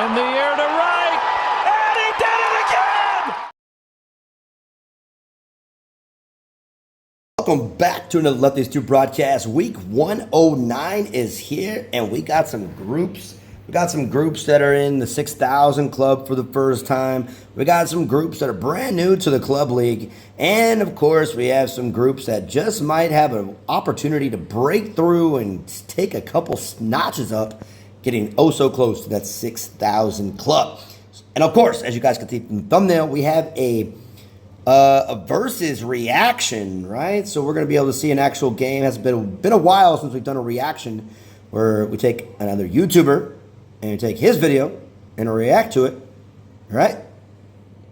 In the air to right, and he did it again! Welcome back to another Lefties 2 broadcast. Week 109 is here, and we got some groups. We got some groups that are in the 6,000 club for the first time. We got some groups that are brand new to the club league. And, of course, we have some groups that just might have an opportunity to break through and take a couple notches up, getting oh so close to that 6,000 club. And, of course, as you guys can see from the thumbnail, we have a versus reaction, right? So we're going to be able to see an actual game. It's been a while since we've done a reaction where we take another YouTuber and we take his video and react to it. All right?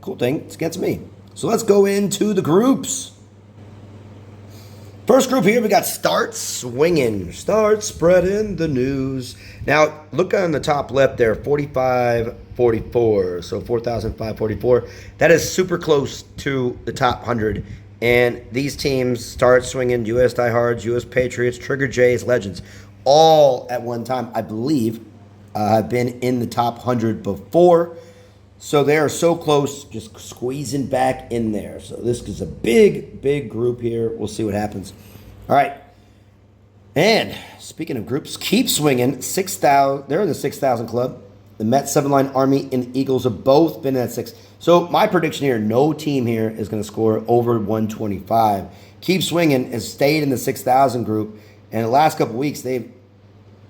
Cool thing. It's against me. So let's go into the groups. First group here, we got Start Swinging. Start spreading the news. Now, look on the top left there, 4544. So 4,544. That is super close to the top 100. And these teams, Start Swinging, US Diehards, US Patriots, Trigger Jays, Legends, all at one time, I believe, have been in the top 100 before. So they are so close, just squeezing back in there. So this is a big, big group here. We'll see what happens. All right. And speaking of groups, keep swinging. 6,000. They're in the 6,000 club. The Mets, 7-line Army, and Eagles have both been at 6. So my prediction here, no team here is going to score over 125. Keep Swinging has stayed in the 6,000 group. And the last couple weeks, they've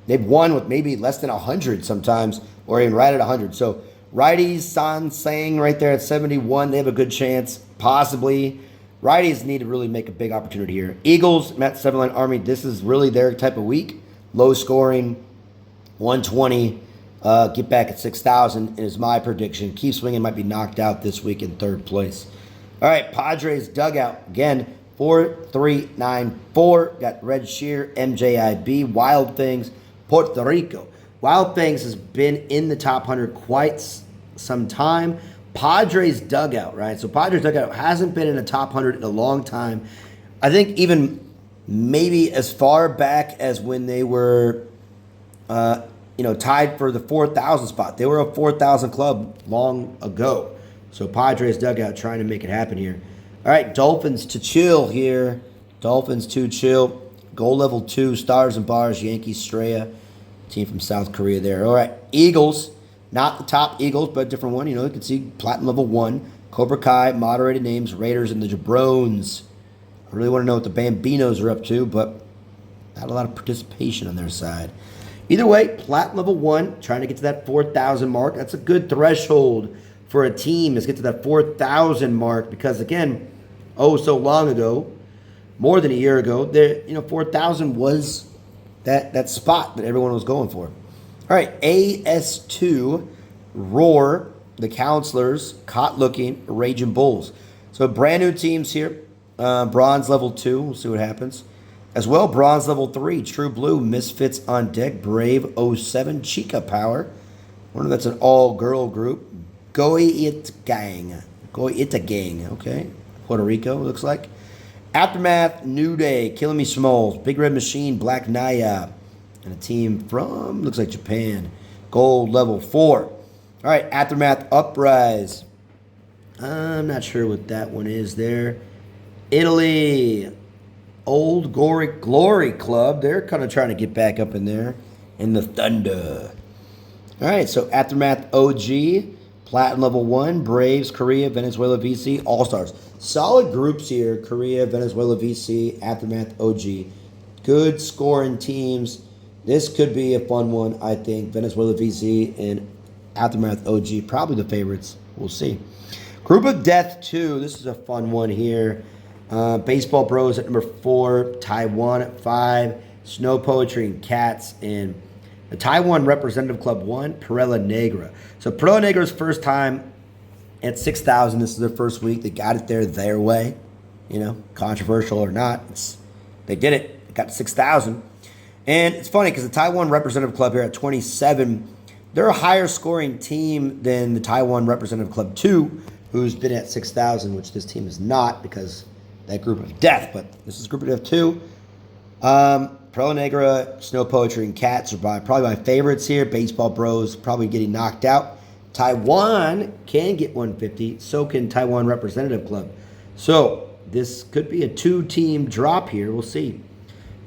won with maybe less than 100 sometimes, or even right at 100. So righties, San Sang right there at 71. They have a good chance, possibly. Righties need to really make a big opportunity here. Eagles, Mets, 7-line Army, this is really their type of week. Low scoring, 120. Get back at 6,000 is my prediction. Keep Swinging might be knocked out this week in third place. All right, Padres dugout. Again, 4394. Got Red Shear, MJIB, Wild Things, Puerto Rico. Wild Things has been in the top 100 quite some time. Padres dugout, right? So Padres dugout hasn't been in the top 100 in a long time. I think even maybe as far back as when they were, tied for the 4,000 spot. They were a 4,000 club long ago. So Padres dugout trying to make it happen here. All right, Dolphins to chill here. Dolphins to chill. Goal level 2, Stars and Bars, Yankees, Straya. Team from South Korea there. All right, Eagles. Not the top Eagles, but a different one. You can see Platinum level 1. Cobra Kai, moderated names, Raiders, and the Jabrones. I really want to know what the Bambinos are up to, but not a lot of participation on their side. Either way, Platinum level 1, trying to get to that 4,000 mark. That's a good threshold for a team, is get to that 4,000 mark because, again, so long ago, more than a year ago, 4,000 was that spot that everyone was going for. All right, AS2, Roar, the Counselors, Caught Looking, Raging Bulls. So brand new teams here. Bronze level 2, we'll see what happens. As well, Bronze level 3, True Blue, Misfits on Deck, Brave 07, Chica Power. I wonder if that's an all-girl group. Goit Gang, okay. Puerto Rico, looks like. Aftermath, New Day, Killing Me Smalls, Big Red Machine, Black Naya, and a team from, looks like Japan, Gold level 4. All right, Aftermath, Uprise. I'm not sure what that one is there. Italy, Old Glory Club. They're kind of trying to get back up in there. And the Thunder. All right, so Aftermath, OG, Platinum level 1, Braves, Korea, Venezuela, VC, All-Stars. Solid groups here, Korea, Venezuela, VC, Aftermath, OG. Good scoring teams. This could be a fun one, I think. Venezuela, VC, and Aftermath, OG. Probably the favorites. We'll see. Group of Death 2. This is a fun one here. Baseball Bros at number 4. Taiwan at 5. Snow Poetry and Cats. And the Taiwan Representative Club 1, Perella Negra. So Perella Negra's first time at 6,000. This is their first week. They got it there their way. Controversial or not. They did it. They got to 6,000. And it's funny because the Taiwan Representative Club here at 27, they're a higher scoring team than the Taiwan Representative Club 2, who's been at 6,000, which this team is not because that group of death. But this is group of death 2. Perla Negra, Snow Poetry, and Cats are probably my favorites here. Baseball Bros probably getting knocked out. Taiwan can get 150. So can Taiwan Representative Club. So this could be a 2-team drop here. We'll see.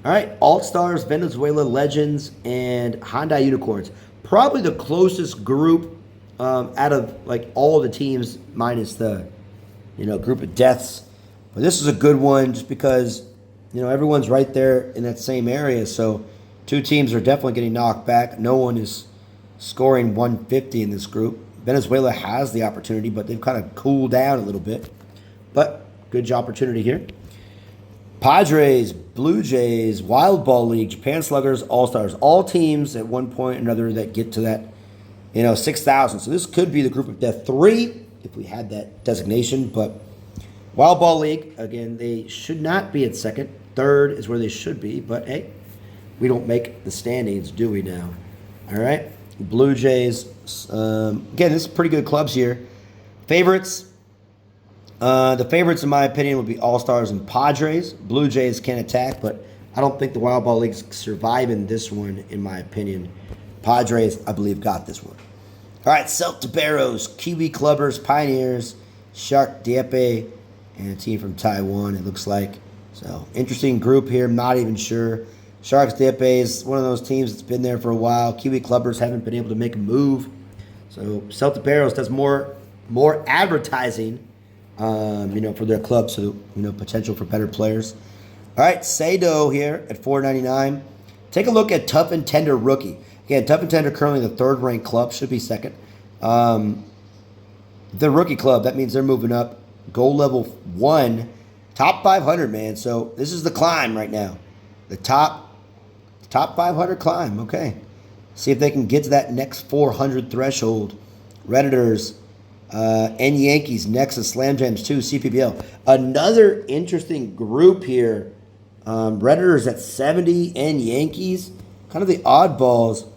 All right, All-Stars, Venezuela Legends, and Hyundai Unicorns. Probably the closest group out of like all the teams minus the group of deaths. But this is a good one just because everyone's right there in that same area. So 2 teams are definitely getting knocked back. No one is scoring 150 in this group. Venezuela has the opportunity, but they've kind of cooled down a little bit. But good opportunity here. Padres, Blue Jays, Wild Ball League, Japan Sluggers, All-Stars. All teams at one point or another that get to that 6,000. So this could be the group of death 3 if we had that designation. But Wild Ball League, again, they should not be at second. Third is where they should be. But, hey, we don't make the standings, do we now? All right. Blue Jays. Again, this is pretty good clubs here. Favorites. The favorites, in my opinion, would be All-Stars and Padres. Blue Jays can attack, but I don't think the Wild Ball League's surviving this one, in my opinion. Padres, I believe, got this one. All right, Celtiberos, Kiwi Clubbers, Pioneers, Shark Dieppe, and a team from Taiwan, it looks like. So, interesting group here. I'm not even sure. Sharks Dieppe is one of those teams that's been there for a while. Kiwi Clubbers haven't been able to make a move. So, Celtiberos does more advertising, for their club. So, potential for better players. All right, Seidou here at $4.99. Take a look at Tough and Tender Rookie. Again, Tough and Tender currently the 3rd-ranked club. Should be second. The rookie club, that means they're moving up. Goal level 1. Top 500, man. So this is the climb right now. The top 500 climb. Okay. See if they can get to that next 400 threshold. Redditors and Yankees, Nexus, Slam Jams 2, CPBL. Another interesting group here. Redditors at 70 and Yankees. Kind of the oddballs.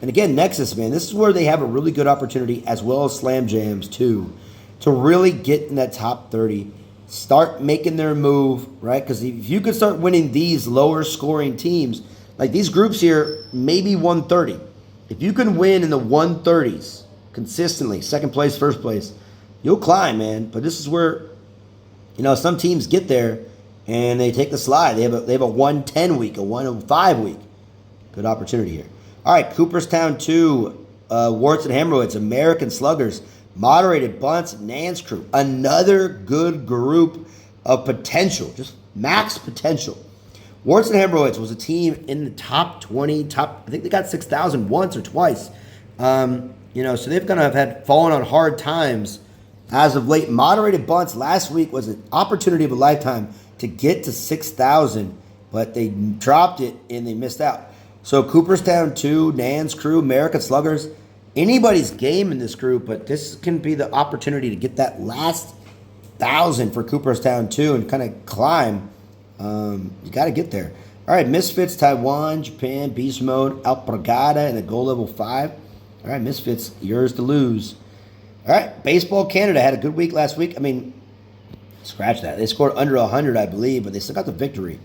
And again, Nexus, man, this is where they have a really good opportunity, as well as Slam Jams too, to really get in that top 30. Start making their move, right? Because if you could start winning these lower scoring teams, like these groups here, maybe 130. If you can win in the 130s consistently, second place, first place, you'll climb, man. But this is where, some teams get there and they take the slide. They have a 110 week, a 105 week. Good opportunity here. All right, Cooperstown 2, Warts and Hemorrhoids, American Sluggers, Moderated Bunts, Nance Crew. Another good group of potential, just max potential. Warts and Hemorrhoids was a team in the top 20, I think they got 6,000 once or twice. So they've kind of had fallen on hard times as of late. Moderated Bunts last week was an opportunity of a lifetime to get to 6,000, but they dropped it and they missed out. So Cooperstown 2, Nance Crew, American Sluggers, anybody's game in this group, but this can be the opportunity to get that last 1,000 for Cooperstown 2 and kind of climb. You got to get there. All right, Misfits, Taiwan, Japan, Beast Mode, Alpargata, and a goal level 5. All right, Misfits, yours to lose. All right, Baseball Canada had a good week last week. I mean, scratch that. They scored under 100, I believe, but they still got the victory.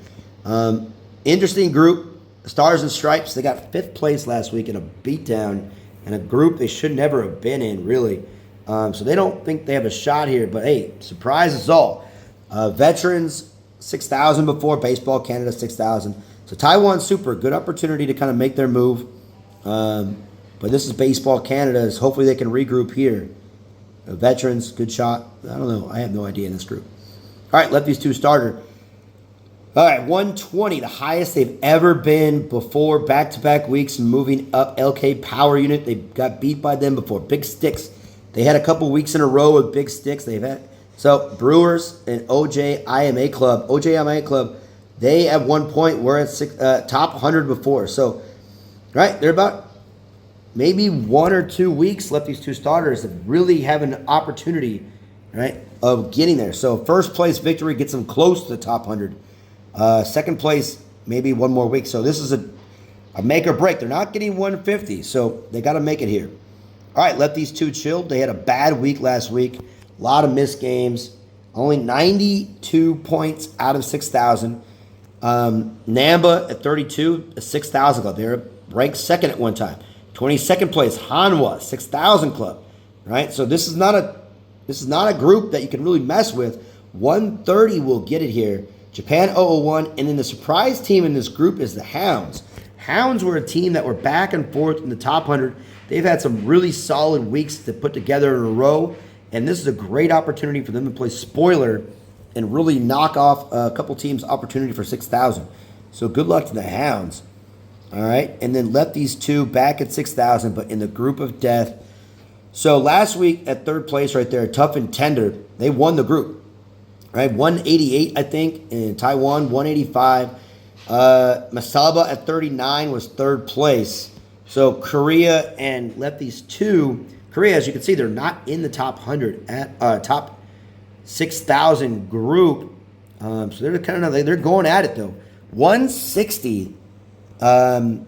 Interesting group. Stars and Stripes, they got 5th place last week in a beatdown in a group they should never have been in, really. So they don't think they have a shot here, but hey, surprise us all. Veterans, 6,000 before. Baseball Canada, 6,000. So Taiwan Super, good opportunity to kind of make their move. But this is Baseball Canada. So hopefully they can regroup here. Veterans, good shot. I don't know. I have no idea in this group. All right, Lefties 2 starter. All right, 120, the highest they've ever been before. Back-to-back weeks and moving up. LK Power Unit, they got beat by them before. Big Sticks, they had a couple weeks in a row with Big Sticks. They've had so Brewers and OJIMA Club, they at one point were at top 100 before. So, right, they're about maybe 1 or 2 weeks left. These 2 starters that really have an opportunity, right, of getting there. So first place victory gets them close to the top 100. Second place, maybe 1 more week. So this is a make or break. They're not getting 150, so they got to make it here. All right, let these 2 chill. They had a bad week last week. A lot of missed games. Only 92 points out of 6,000. Namba at 32, a 6,000 club. They were ranked second at one time. 22nd place, Hanwha, 6,000 club. Right? So this is not a group that you can really mess with. 130 will get it here. Japan 001, and then the surprise team in this group is the Hounds. Hounds were a team that were back and forth in the top 100. They've had some really solid weeks to put together in a row, and this is a great opportunity for them to play spoiler and really knock off a couple teams' opportunity for 6,000. So good luck to the Hounds. All right, and then left these two back at 6,000, but in the group of death. So last week at third place right there, Tough and Tender, they won the group. Right, 188, I think, in Taiwan, 185. Masaba at 39 was third place. So Korea and Lefties 2. Korea, as you can see, they're not in the top 100 at top 6,000 group. So they're kind of they're going at it though. 160, will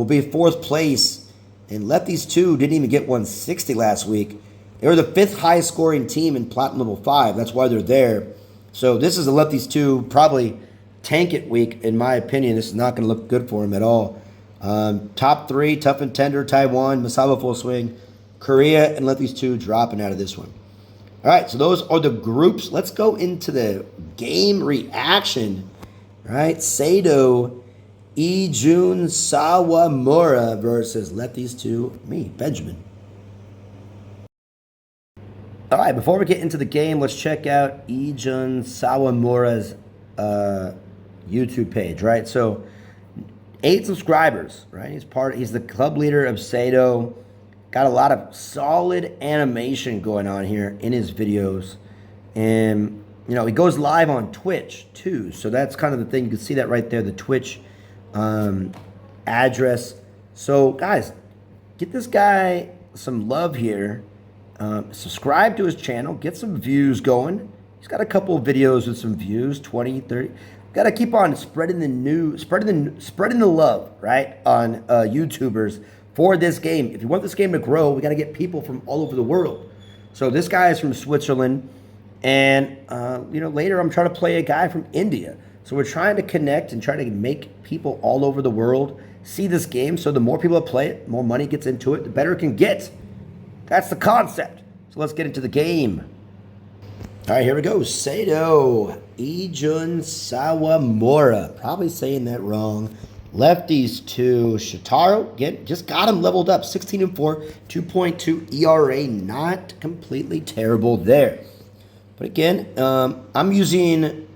be fourth place, and Lefties 2 didn't even get 160 last week. They were the fifth highest scoring team in Platinum Level 5. That's why they're there. So this is a Lefties 2 probably tank it week, in my opinion. This is not going to look good for him at all. Top 3, Tough and Tender, Taiwan, Masaba Full Swing, Korea, and Lefties 2 dropping out of this one. All right, so those are the groups. Let's go into the game reaction. All right, Seidou, Eijun, Sawamura versus Lefties 2, me, Benjmain. All right, before we get into the game, let's check out Eijun Sawamura's YouTube page, right? So 8 subscribers, right? He's the club leader of Seidou. Got a lot of solid animation going on here in his videos. And, he goes live on Twitch, too. So that's kind of the thing. You can see that right there, the Twitch address. So, guys, get this guy some love here. Subscribe to his channel. Get some views going. He's got a couple of videos with some views, 20, 30. Got to keep on spreading the love, right, on YouTubers for this game. If you want this game to grow, we got to get people from all over the world. So this guy is from Switzerland, and later I'm trying to play a guy from India. So we're trying to connect and try to make people all over the world see this game. So the more people that play it, the more money gets into it, the better it can get. That's the concept. So let's get into the game. All right, here we go. Seidou, Eijun Sawamura. Probably saying that wrong. Lefties 2, Shitaro. Again, just got him leveled up. 16-4, 2.2 ERA. Not completely terrible there. But again, I'm using,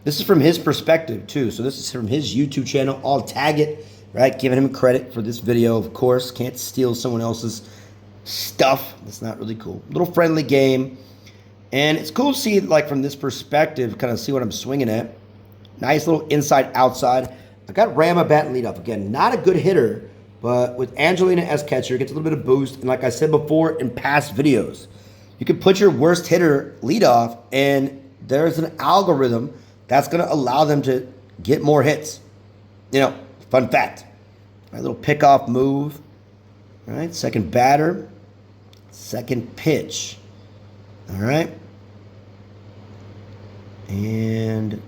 this is from his perspective too. So this is from his YouTube channel. I'll tag it, right? Giving him credit for this video, of course. Can't steal someone else's stuff. That's not really cool. Little friendly game. And it's cool to see, like, from this perspective, kind of see what I'm swinging at. Nice little inside-outside. I got Rama batting leadoff. Again, not a good hitter, but with Angelina as catcher, gets a little bit of boost. And like I said before in past videos, you can put your worst hitter leadoff, and there's an algorithm that's going to allow them to get more hits. Fun fact. A little pickoff move. All right, second batter. Second pitch. All right. And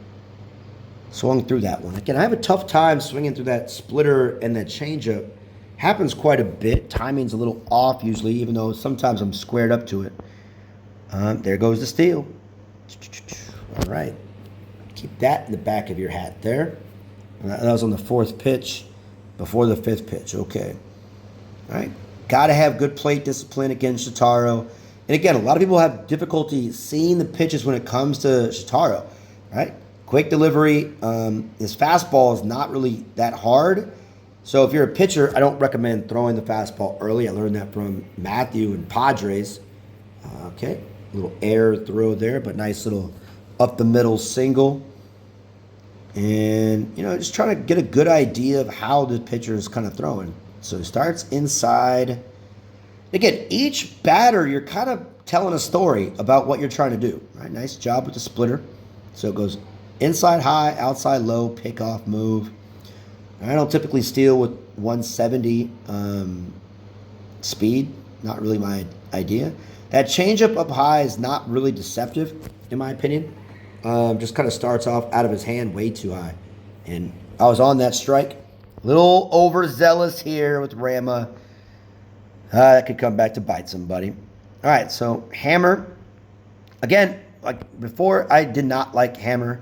swung through that one. Again, I have a tough time swinging through that splitter and that changeup. Happens quite a bit. Timing's a little off usually, even though sometimes I'm squared up to it. There goes the steal. All right. Keep that in the back of your hat there. That was on the fourth pitch before the fifth pitch. Okay. All right. Got to have good plate discipline against Shitaro. And again, a lot of people have difficulty seeing the pitches when it comes to Shitaro. Right? Quick delivery. His fastball is not really that hard. So if you're a pitcher, I don't recommend throwing the fastball early. I learned that from Matthew and Padres. Okay. A little air throw there, but nice little up the middle single. And, just trying to get a good idea of how the pitcher is kind of throwing. So it starts inside. Again, each batter, you're kind of telling a story about what you're trying to do. Right? Nice job with the splitter. So it goes inside high, outside low, pickoff move. I don't typically steal with 170 speed. Not really my idea. That changeup up high is not really deceptive, in my opinion. Just kind of starts off out of his hand way too high. And I was on that strike. Little overzealous here with Rama. That could come back to bite somebody. All right, so Hammer. Again, like before, I did not like Hammer.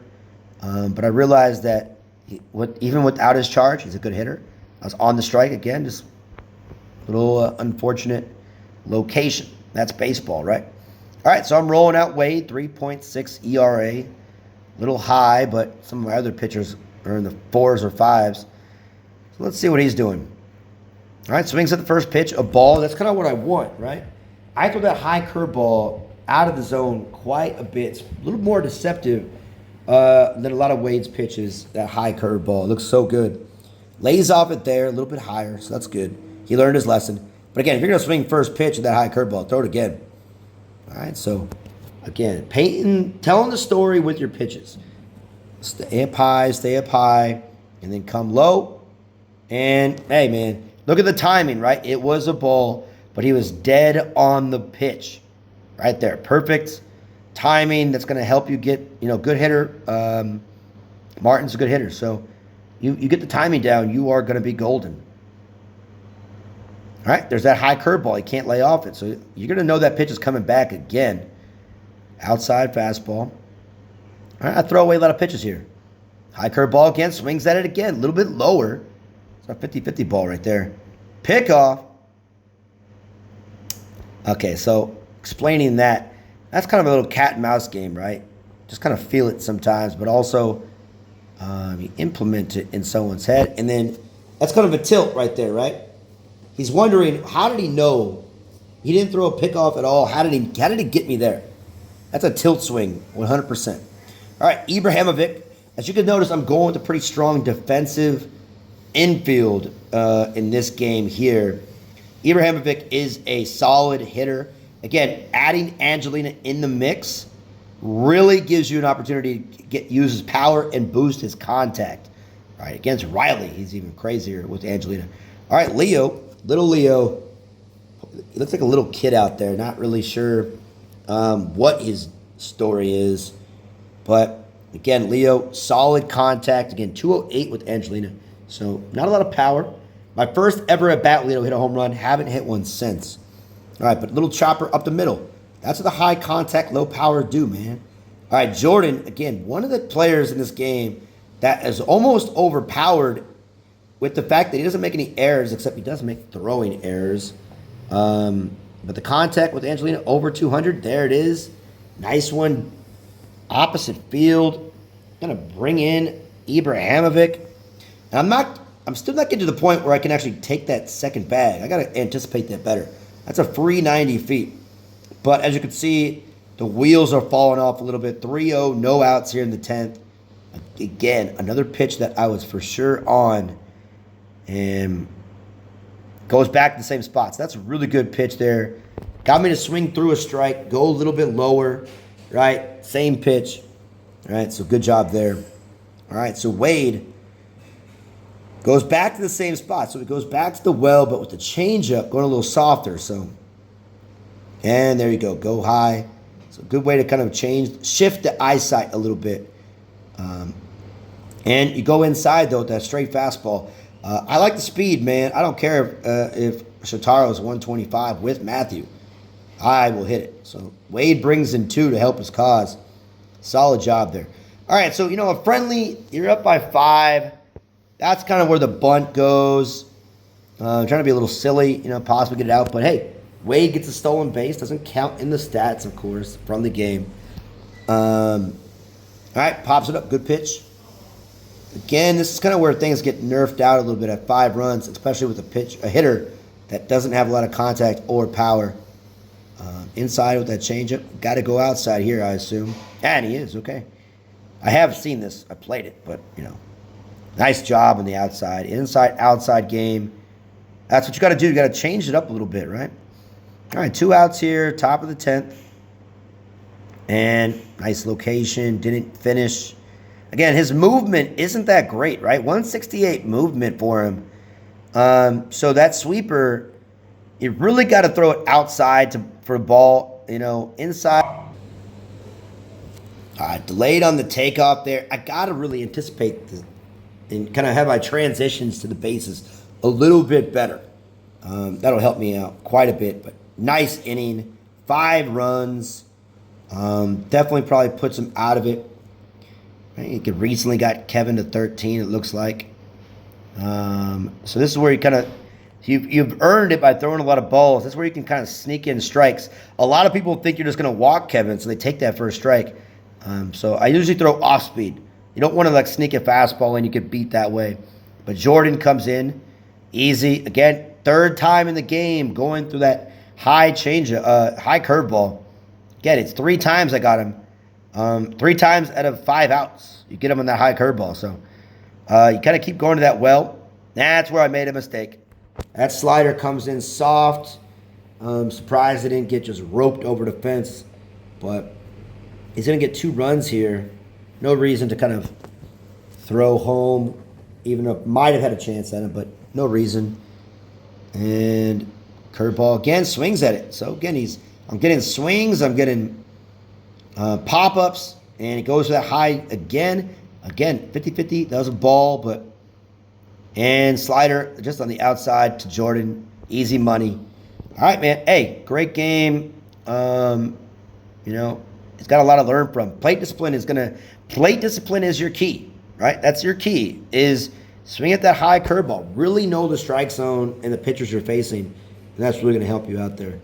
But I realized that even without his charge, he's a good hitter. I was on the strike again, just a little unfortunate location. That's baseball, right? All right, so I'm rolling out Wade, 3.6 ERA. A little high, but some of my other pitchers are in the 4s or 5s. So let's see what he's doing. All right, swings at the first pitch, a ball. That's kind of what I want, right? I throw that high curveball out of the zone quite a bit. It's a little more deceptive than a lot of Wade's pitches, that high curveball. It looks so good. Lays off it there, a little bit higher, so that's good. He learned his lesson. But again, if you're going to swing first pitch with that high curveball, throw it again. All right, so again, telling the story with your pitches. Stay up high, and then come low. And, hey, man, look at the timing, right? It was a ball, but he was dead on the pitch. Right there, perfect timing. That's going to help you get, good hitter. Martin's a good hitter, so you get the timing down, you are going to be golden. All right, there's that high curveball. He can't lay off it, so you're going to know that pitch is coming back again. Outside fastball. All right, I throw away a lot of pitches here. High curveball again, swings at it again, a little bit lower. It's a 50-50 ball right there. Pick off. Okay, so explaining that, that's kind of a little cat and mouse game, right? Just kind of feel it sometimes, but also you implement it in someone's head. And then that's kind of a tilt right there, right? He's wondering, how did he know he didn't throw a pickoff at all? How did he get me there? That's a tilt swing, 100%. All right, Ibrahimovic. As you can notice, I'm going with a pretty strong defensive infield in this game here. Ibrahimovic is a solid hitter. Again, adding Angelina in the mix really gives you an opportunity to use his power and boost his contact. All right, against Riley, he's even crazier with Angelina. All right, little Leo. He looks like a little kid out there. Not really sure what his story is. But, again, Leo, solid contact. Again, 208 with Angelina. So, not a lot of power. My first ever at-bat, Leo hit a home run. Haven't hit one since. All right, but little chopper up the middle. That's what the high contact, low power do, man. All right, Jordan, again, one of the players in this game that is almost overpowered with the fact that he doesn't make any errors, except he does make throwing errors. But the contact with Angelina, over 200. There it is. Nice one. Opposite field. Going to bring in Ibrahimovic. And I'm still not getting to the point where I can actually take that second bag. I got to anticipate that better. That's a free 90 feet. But as you can see, the wheels are falling off a little bit. 3-0, no outs here in the 10th. Again, another pitch that I was for sure on. And goes back to the same spots. That's a really good pitch there. Got me to swing through a strike, go a little bit lower, right? Same pitch. All right, so good job there. All right, so Wade goes back to the same spot. So it goes back to the well, but with the changeup going a little softer. So, and there you go. Go high. So good way to kind of shift the eyesight a little bit. And you go inside, though, with that straight fastball. I like the speed, man. I don't care if Shotaro is 125 with Matthew. I will hit it. So Wade brings in 2 to help his cause. Solid job there. All right, so, a friendly, you're up by 5. That's kind of where the bunt goes. Trying to be a little silly, possibly get it out. But, hey, Wade gets a stolen base. Doesn't count in the stats, of course, from the game. All right, pops it up. Good pitch. Again, this is kind of where things get nerfed out a little bit at 5 runs, especially with a hitter that doesn't have a lot of contact or power. Inside with that changeup. Got to go outside here, I assume. And he is, okay. I have seen this. I played it, but, nice job on the outside. Inside, outside game. That's what you got to do. You got to change it up a little bit, right? All right, 2 outs here, top of the 10th. And nice location. Didn't finish. Again, his movement isn't that great, right? 168 movement for him. So that sweeper, you really got to throw it outside for a ball, inside. Delayed on the takeoff there. I got to really anticipate this and kind of have my transitions to the bases a little bit better. That'll help me out quite a bit. But nice inning. 5 runs. Definitely probably puts him out of it. He could recently got Kevin to 13, it looks like. So this is where you kind of... You've earned it by throwing a lot of balls. That's where you can kind of sneak in strikes. A lot of people think you're just going to walk Kevin, so they take that first strike. So I usually throw off speed. You don't want to like sneak a fastball in. You could beat that way. But Jordan comes in easy. Again, 3rd time in the game going through that high high curveball. Again, it's 3 times I got him. 3 times out of 5 outs. You get him on that high curveball. So you kind of keep going to that well. That's where I made a mistake. That slider comes in soft. Surprised it didn't get just roped over the fence. But he's going to get 2 runs here. No reason to kind of throw home. Even though might have had a chance at him, but no reason. And curveball again, swings at it. So again, I'm getting swings. I'm getting pop-ups. And it goes to that high again. Again, 50-50. That was a ball, but... And slider just on the outside to Jordan. Easy money. All right, man. Hey, great game. It's got a lot to learn from. Plate discipline is your key, right? That's your key, is swing at that high curveball. Really know the strike zone and the pitchers you're facing. And that's really going to help you out there.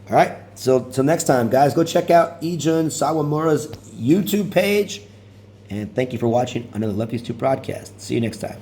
All right. So till next time, guys, go check out Eijun Sawamura's YouTube page. And thank you for watching another Lefties 2 broadcast. See you next time.